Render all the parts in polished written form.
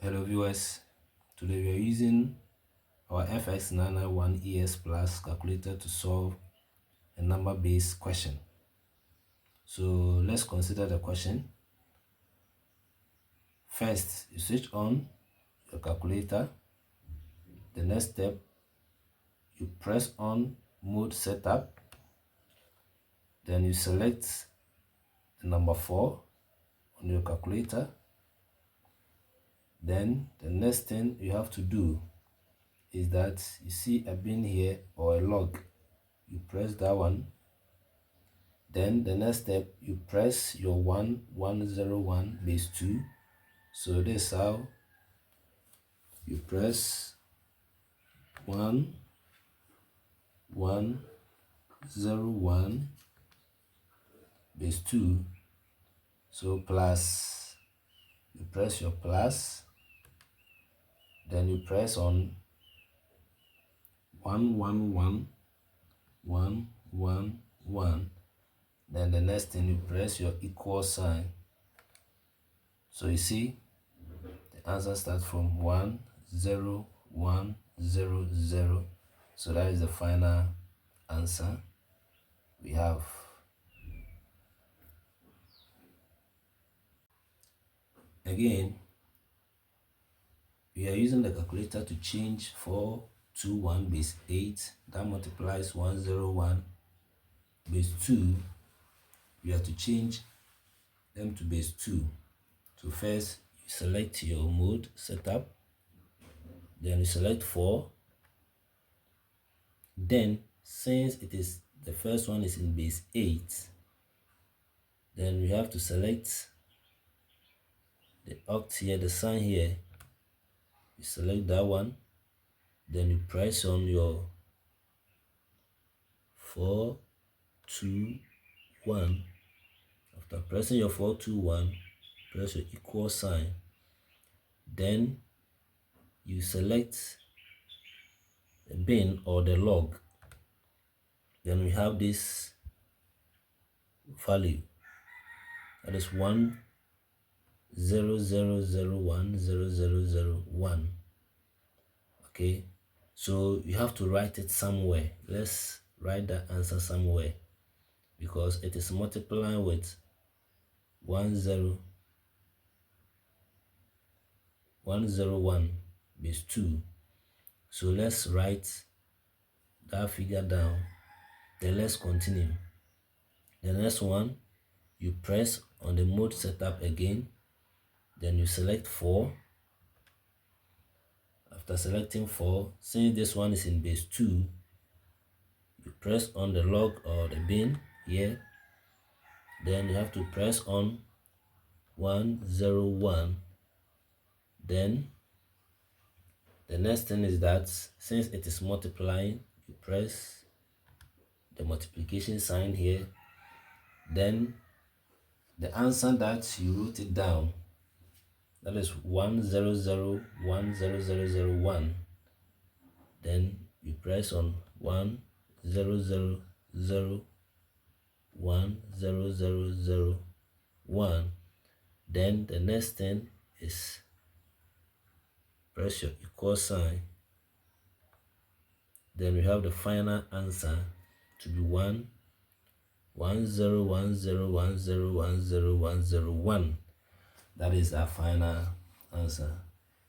Hello viewers, today we are using our FX991ES Plus calculator to solve a number-based question. So let's consider the question. First, you switch on your calculator. The next step, you press on mode setup. Then you select the number 4 on your calculator. Then the next thing you have to do is that you see a bin here or a log. You press that one. Then the next step, you press your 1101 base 2. So this is how you press 1101 base 2. So plus, you press your plus, then you press on 111. Then the next thing, you press your equal sign. So you see the answer starts from 10100. So that is the final answer we have. Again, we are using the calculator to change 421 base 8 that multiplies 101 base 2. You have to change them to base 2. So first you select your mode setup, then you select 4. Then since it is the first one is in base 8, then we have to select the oct here, the sign here. You select that one, then you press on your 421. After pressing your 421, press your equal sign. Then you select the bin or the log. Then we have this value, that is 100010001. Okay, so you have to write it somewhere. Let's write the answer somewhere because it is multiplying with 101 base 2. So let's write that figure down. Then let's continue. The next one, you press on the mode setup again. Then you select 4. After selecting 4, since this one is in base 2, you press on the log or the bin here. Then you have to press on 101. Then the next thing is that since it is multiplying, you press the multiplication sign here. Then the answer that you wrote it down, that is 1001001. Then you press on 100010001. Then the next thing is press your equal sign. Then we have the final answer to be 10101010101. That is our final answer,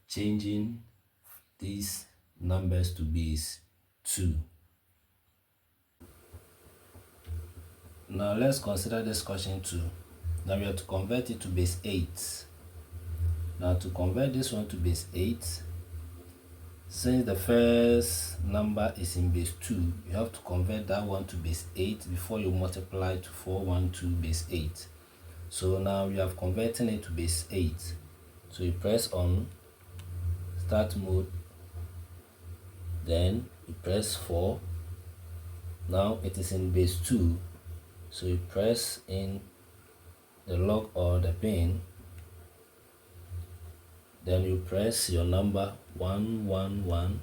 changing these numbers to base 2. Now let's consider this question 2. Now we have to convert it to base 8. Now to convert this one to base 8, since the first number is in base 2, you have to convert that one to base 8 before you multiply to 412 base 8. So now we have converting it to base 8. So you press on start mode, then you press 4. Now it is in base 2, so you press in the log or the bin. Then you press your number 111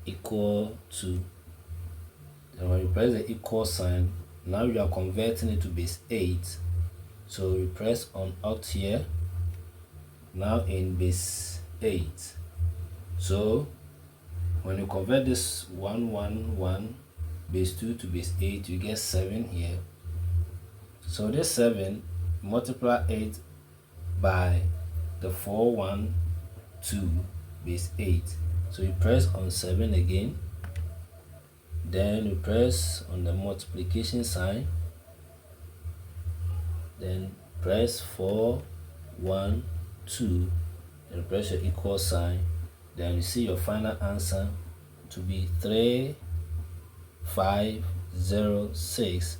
equal to, and when you press the equal sign, now you are converting it to base 8. So you press on oct here. Now in base 8. So when you convert this 111 base 2 to base 8, you get 7 here. So this 7, multiply 8 by the 412 base 8. So you press on 7 again, then you press on the multiplication sign, then press 412, then press your equal sign, then you see your final answer to be 3506.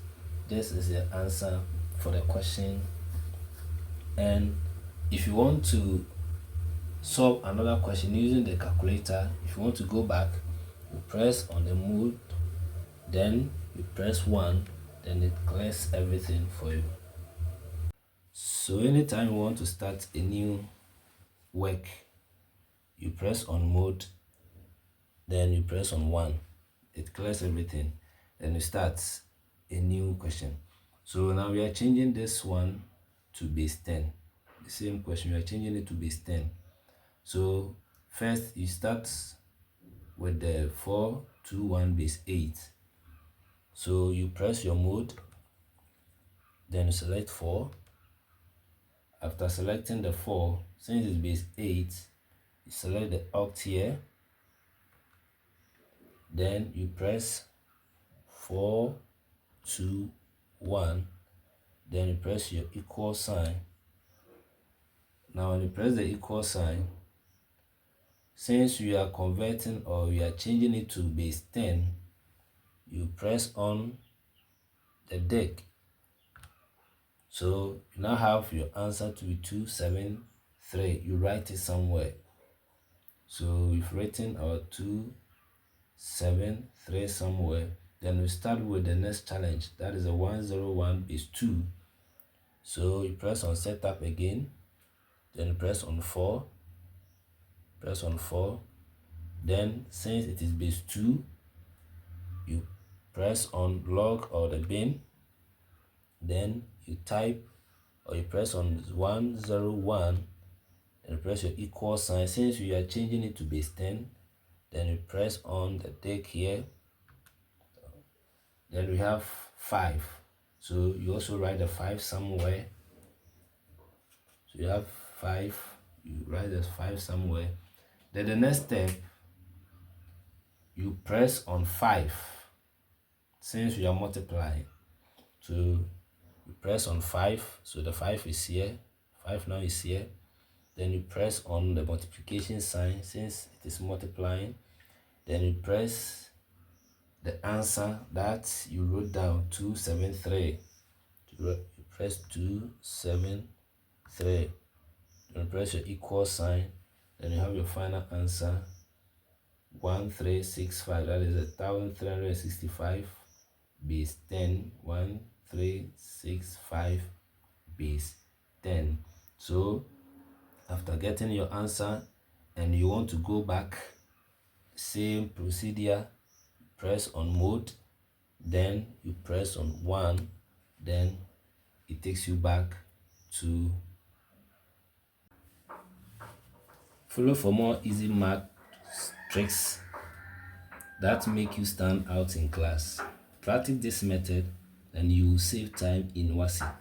This is the answer for the question. And if you want to solve another question using the calculator, if you want to go back, you press on the mode, then you press 1, then it clears everything for you. So anytime you want to start a new work, you press on mode, then you press on 1, it clears everything, then you start a new question. So now we are changing this one to base 10. The same question, we are changing it to base 10. So first you start with the 421 base 8. So you press your mode, then you select 4. After selecting the 4, since it's base 8, you select the oct here, then you press 4, 2, 1, then you press your equal sign. Now when you press the equal sign, since you are converting or you are changing it to base 10, you press on the deck. So you now have your answer to be 273. You write it somewhere. So we've written our 273 somewhere. Then we start with the next challenge. That is a 101 base 2. So you press on setup again. Then you press on 4. Press on 4. Then since it is base 2, you press on log or the bin. Then you type or you press on 101, and you press your equal sign. Since you are changing it to base 10, then you press on the deck here. Then we have 5. So you also write the 5 somewhere. So you have 5, you write the 5 somewhere. Then the next step, you press on 5 since you are multiplying. So you press on 5, so the 5 is here, 5 now is here. Then you press on the multiplication sign since it is multiplying. Then you press the answer that you wrote down, 273. You press 273. Then you press your equal sign. Then you have your final answer, 1365. That is 1365 base 10. 1365 base 10. So after getting your answer and you want to go back, same procedure, press on mode, then you press on 1, then it takes you back to. Follow for more easy math tricks that make you stand out in class. Practice this method and you will save time in WASSCE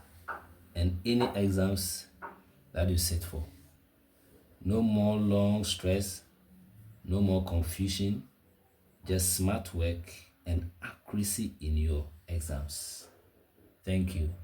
and any exams that you sit for. No more long stress, no more confusion, just smart work and accuracy in your exams. Thank you.